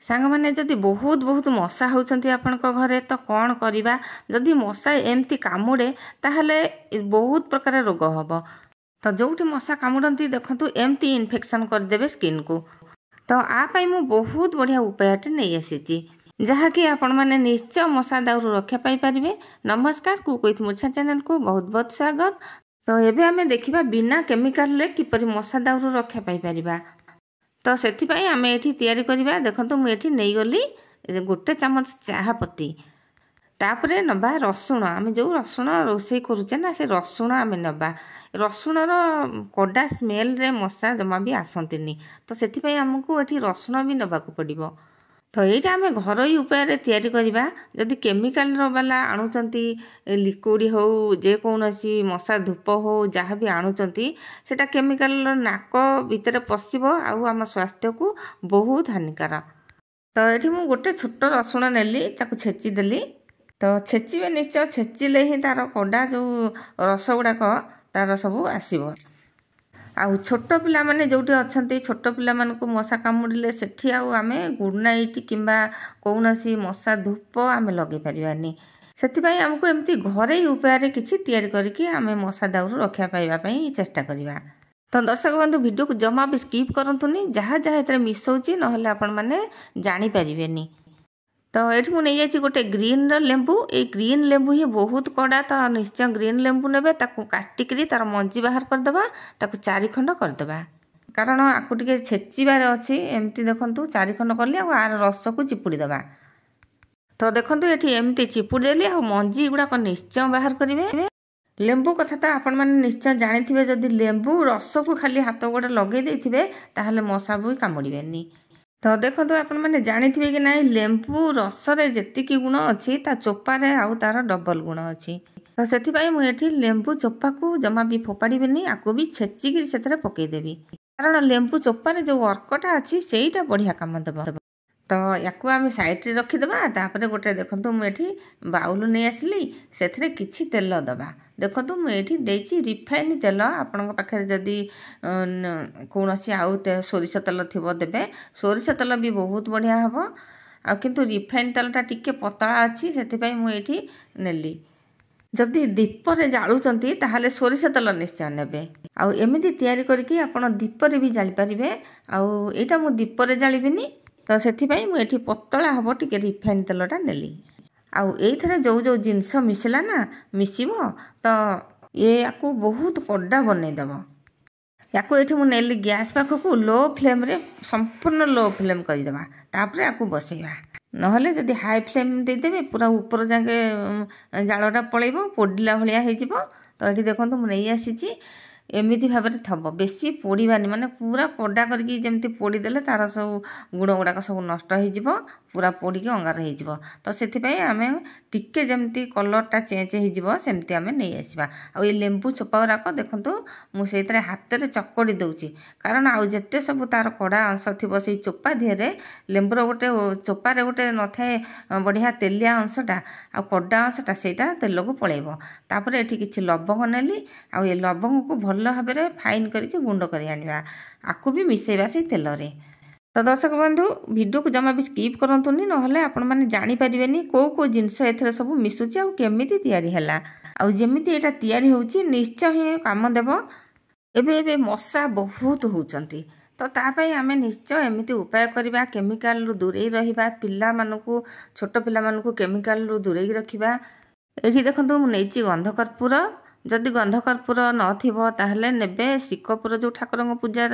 सांग मैंने जदि बहुत बहुत मशा होती आपण घरे तो कौन करवा जदि मशा एमती कामुड़े ताहले बहुत प्रकार रोग हम तो जोठी मशा कामुड़ती देखु एमती इन्फेक्शन करदे स्किन को तो आपाई मु बहुत बढ़िया उपायटे नहीं आसी जहाँकि आपण मैंने निश्चय मशा दाउरू रक्षा पाई पारिबे। नमस्कार कुक विथ मूर्छा चैनल को बहुत बहुत स्वागत। तो एबे आमे देखिबा बिना केमिकल रे किपरि मशा दाउरू रक्षा पाई परिबा। तो सेथिपाई आमे एठी तयारी करिबा। देखंतु मु एठी नै गली गोटे चमच चाहा पत्ती तापरे नबा रसुण आमे जो रसुण रोषे करूचे ना से रसुण आमे नबा रसुणर कड़ा स्मेल रे मशा जमा भी आसंतिनी तो सेथिपाई हमकु एठी रसुण भी नबाकू पड़िबो। तो यहाँ आम घरोई उपाय तैयारी करवा जदि केमिकल वाला आणुचंती लिक्विड हो जेकोसी मशा धूप हो जहाँ भी आणुचंती सेटा केमिकल नाक भितर पशिब आम स्वास्थ्य को बहुत हानिकार। तो ये मुझे गोटे छोट रसुण नेली ताकू छेचिदेली। तो छेचिबे निश्चय छेचिले ही तार कड़ा जो रस गुड़ाक तार सब आसब। आउ छोट पिला माने जोटी अछंती छोट पिला मानकु मशा कामुड़िले सेठी आमे गुड नाइट किंबा कौनसी मशा धूप आमे लगे परिवानी। सेथिपाई हमको एमती घरे उपाय किछि तयारी करके आमे मशा दाउरू रक्षा पाइबा पई चेष्टा करिवा। तो दर्शक बंधु वीडियो को जमा भी स्किप करंतुनी जहाँ जहाँ एतरे मिस होची नहले आपण माने जानि परिबेनी। तो ये मुझे गोटे ग्रीन लेंबू ये ग्रीन लेंबू ही बहुत कड़ा तो निश्चय ग्रीन लेंबू ने काटिकी तार मंजी बाहर करदे ताकू 4 खंड करदे कारण आपको टे छेचार अच्छी एमती देखु 4 खंड कली आर रस को चिपुड़ी दबा। तो देखो ये एमती चिपुड़ी देली आ मंजी गुड़ाक निश्चय बाहर करेंगे। लेंबू कथा तो आपण मैंने निश्चय जानी जदि लेंबू रस को खाली हाथ गोड़े लगे देते ताहले मशा भी कामुड़ेनि। तो देखो आपण मैंने जानी कि ना लेंबू रसरे जेतिकी गुण अच्छी ता चोपारे आउ तार डबल गुण अच्छी। तो से मुझे लेंबू चोपा को जमा भी फोपाड़बेनि आपको भी छेचिकी से पकईदेवी कारण लेंबू चोपारे जो अर्कटा अच्छी सेटा बढ़िया काम देव। तो या आम सैड्रे रखीदे तापर गोटे देखो मुझे बाउल नहीं आसली से किसी तेल दबा। देखो मुझे रिफाइन तेल आपण पाखे जदि कौन आउ सोरिष तेल थी देवे सोरिष तेल भी बहुत बढ़िया हम आ किंतु रिफाइन तेलटा टिके पतला अच्छी से मुझे नेली। जदि दीपरे जालुचंती ताहले सोरिष तेल निश्चय नेबे आउ एमिति तयारी करके आपण दीपरे भी जाली पारिबे। आउ एटा मु दीपरे जालिबिनी तो सेथिपाई मुझे पतला हम टिके रिफाइन तेलटा नेली। आउ एथरे जो जो जिनस मिसला ना मिसिबो तो ये आपको बहुत कड़ा बनईदेव। या मुझे गैस पाखक लो फ्लेम रे संपूर्ण लो फ्लेम करदेवा तापर आपको बसैवा नहले जदि हाई फ्लेम देदेवे पूरा ऊपर जाके जालटा पलैब पोड़ला भाया हो। तो ये देखो मुझे नहीं आसी एमती भाव में थब बेसी पोड़ानी माने पूरा कड़ा करके जमी पोड़ीदे तार सब गुण गुड़ाक सब नष्ट हो पूरा पोड़ी अंगार हो। तो से आम टिके जमी कलरटा चेंज होमती आम नहीं आसवा। आ ये लेंबू चोपा गुराक देखु मुझे हाथ में चकड़ी दूची कारण आउ जिते सब तार कड़ा अंश थी से चोपा दिहरे लेंबूर गोटे चोपारे गोटे न थाए बढ़िया तेलिया अंशटा आ कड़ा अंशटा से तेल को पलैब। तापर ये किसी लवंग नेली आ ये लवंग को भल भाव में फाइन करके गुंड कर आनिबा आपको भी मिसेबा से तेल रे। तो दर्शक बंधु वीडियो को जमा भी स्किप करंतुनी नहले आपण माने जानि परिबेनी को जिनस एथरे सब मिसुची आ केमिति तयारी हैला आ जेमिति एटा तयारी होची निश्चय ही काम देव। एबे मशा बहुत होचंती तो तापाई आमे निश्चय एमिति उपाय करबा केमिकल रु दूरे रहिबा पिला मानकू छोट पिला मानकू केमिकल रु दूरे रखिबा। एठी देखंतु मु नेची गंध कर्पूर जदि गंध कर्पूर नथिबो नेबे श्रीकपूर जो ठाकुर पूजा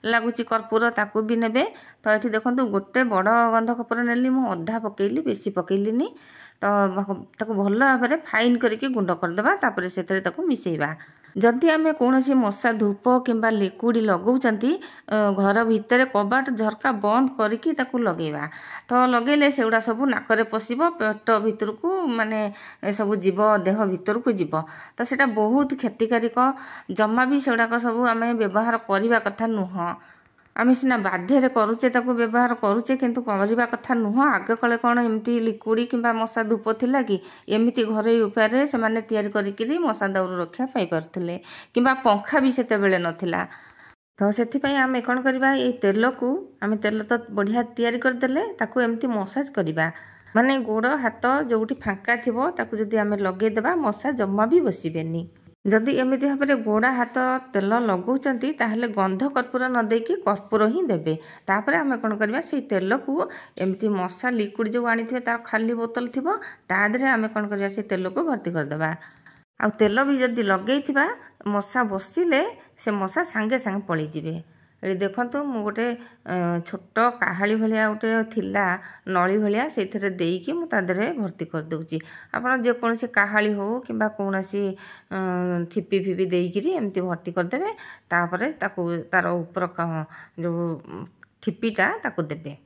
लगुच कर्पूर ताकू भी नेबे। तो ये देखो गोटे बड़ गंध कर्पूर नेली मु अधा पकेली बेसी पकेलिनी तो भल भाव में फाइन करके गुंड करदे तापर से मिसेबा। जदि आम कौन मशा धूप किंबा लिक्विड लगौंती घर भितर कबाट झरका बंद करके लगेगा तो लगेले सेगुड़ा सब नाकरे पशिब पेट भितर को माने सब जीव देह भितर को जीव तो सेटा बहुत क्षतिकारिक जमा भी सेगुड़ाक सब आम व्यवहार करने कथा नुह। आम सीना बाध्य करुचे व्यवहार करुचे किंतु करवा कथा नुह। आगे कले कौन एमती लिक्विड किंबा मशा धूप थिला कि एमती घरे उपाय से माने तैयारी करिकिरी मशा दाउरू रक्षा पाई पारुथिले किंबा पंखा भी सेते बेले नथिला। तो से आम कौन करवा ये तेल को आम तेल तो बढ़िया तैयारी करदेले ताकू एमती मसाज करवा माने गोड़ हाथ जो फांका थी ताकू जदि आम लगेदेबा मशा जमा भी बसबेनी। जदि एमती भाव में गोड़ा हाथ तेल लगाउछंती ताहले गंध कर्पूर न देकी कर्पूर ही देबे। तापर आम कौन करवा से तेल को एमती मशा लिक्विड जो आनी तार खाली बोतल थी ता देहरे आम कौन करवा से तेल को भर्ती करदेबा। आ तेल भी जदि लगे मशा बसिले से मशा सांगे सांगे पलि जिवे। ये देखंतु मु गोटे छोट काहाली भलिया गोटे थिला नली भलिया से देकी मु ता देहरे भर्ती कर दउची। आपण जे कोनसी काहाली हो किबा कोनसी ठिपी फिपी देकी एमती भर्ती कर देबे। तापरे ताकू तार ऊपर जो ठिपीटा ताकू देबे।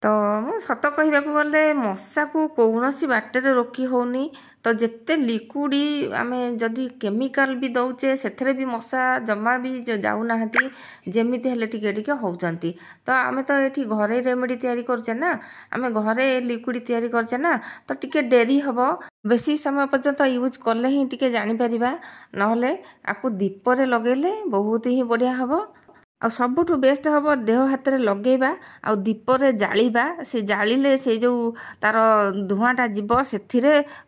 तो मु सत कहवाक गले मशा को कौन सी बाटर रोकी होनी। तो जिते लिक्विड आम जदि केमिकाल भी दौचे से भी मशा जमा भी जाऊना जमीती हेले टिके होउचंती। तो आम तो ये घरे रेमेडी तैयारी करचे ना आम घरे लिक्विड तैयारी करचे ना तो टिके डेरी हबो बेसी समय पर्यंत यूज कले ही टिके जानी परिबा नहले आपको दीपरे लगेले बहुत ही बढ़िया हबो। आ सबुठु बेस्ट हम देह हाथ में लगेबा आ दीपरे जालिबा से जालिले से जो तार धुआंटा जीव से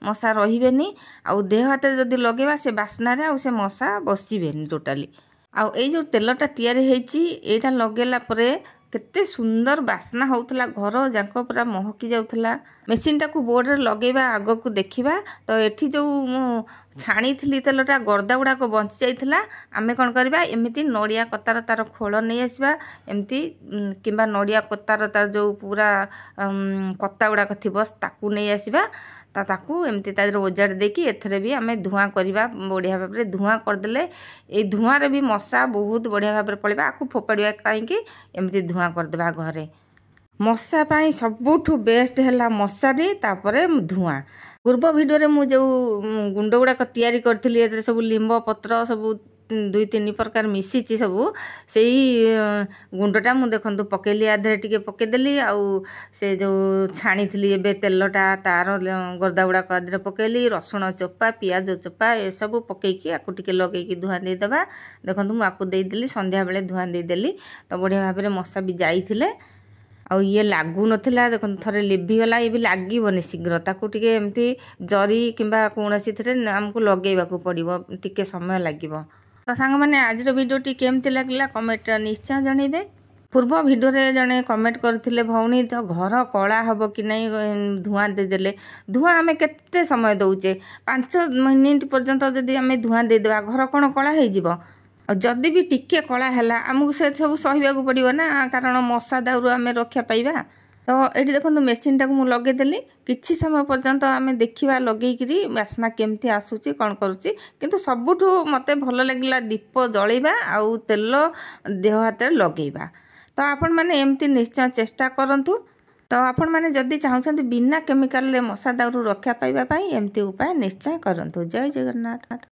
मशा रहिबेनी आ देह हाथ में जदि लगेबा से बास्नारे आ से मशा बसिबेनी टोटाली। आ ए जो तेलटा तैयारी होईची एटा लगेला परे केते सुंदर बास्ना होउतला घर जाक पूरा महकी जाउतला। मेसीन टाकू बोर्ड रे लगेबा आग को देखिबा तो एठी जो छाणी थी तेलटा गर्दा गुड़ाक बंची जाइथिला आमे कौन करबा एमिति नड़िया कतार तार खोल नहीं आसबा एमती किंबा नड़िया कतार तार जो पूरा कत्ता गुड़ाक थिबो ताकू नहीं आसबा ताकू एमती तार ओजाड़ देकी एथरे भी आमे धुआं करबा बढ़िया भाव में धुआं करदेले ए धुआं रे भी मशा बहुत बढ़िया भाव में पड़ेबा आकू फोपाड़िया कहीं एमती धुआं करदेबा घरे। मशा पाई सबुठु बेस्ट है मशारी तापरे धुआं। पूर्व वीडियो रे मु जो गुंड गुड़ाक तैयारी करथिली एतरे सब लिंब पत्र सब 2-3 प्रकार मिसिची सब से गुंडटा मु देखंतु पकेली आधे टिके पकेदेली आउ से जो छाणी थी एबे तेलटा तार गर्दा गुड़ाक आधे पकेली रसुण चोपा पियाज चोपा ए सब पकेकी आकु टिके लगेकी धुआं देदेबा। देखंतु मु आकु देदेली संध्या बेले धुआं देदेली तो बढ़िया भाव में मशा भी जाइथिले आ ये लागू नथिला। देखो थरे लिभिगला ये भी लागबनी शीघ्र ताकू टिके एमती जरी किंबा कोनोसी थरे हमको लगेबाकू पड़िबो टिके समय लागिबो। तो सांग माने आज वीडियोटी केमती लागला कमेंट निश्चय जनइबे। पूर्व वीडियो रे जने कमेंट करथिले भौणी तो घर कला हबो कि नहीं धुआं देदेले। धुआं आमे केते समय दउचे 5 मिनिट पर्यंत जदि आमे धुआं दे देबा घर कोन कला हे जिवो। जदि भी टिके कला है आमको से सब सहवाक पड़ो ना कारण मशा दाउरू आम रक्षा पाइबा। तो ये देखो मेसीन टाक मुझे लगेदेली किछि समय पर्यंत आम देखा लगेकरी बास्ना केमती आसूची कौन करुच्ची किंतु सबुठु मते भल लगिला दीप जलैबा आउ तेल देह हाथ लगेबा। तो आपण मैंने एमती निश्चय चेष्टा करंतु। तो आपण मैंने जदि चाहते बिना केमिकाल मशा दाउरू रक्षा पाइबा एमती उपाय निश्चय करंतु। जय जगन्नाथ।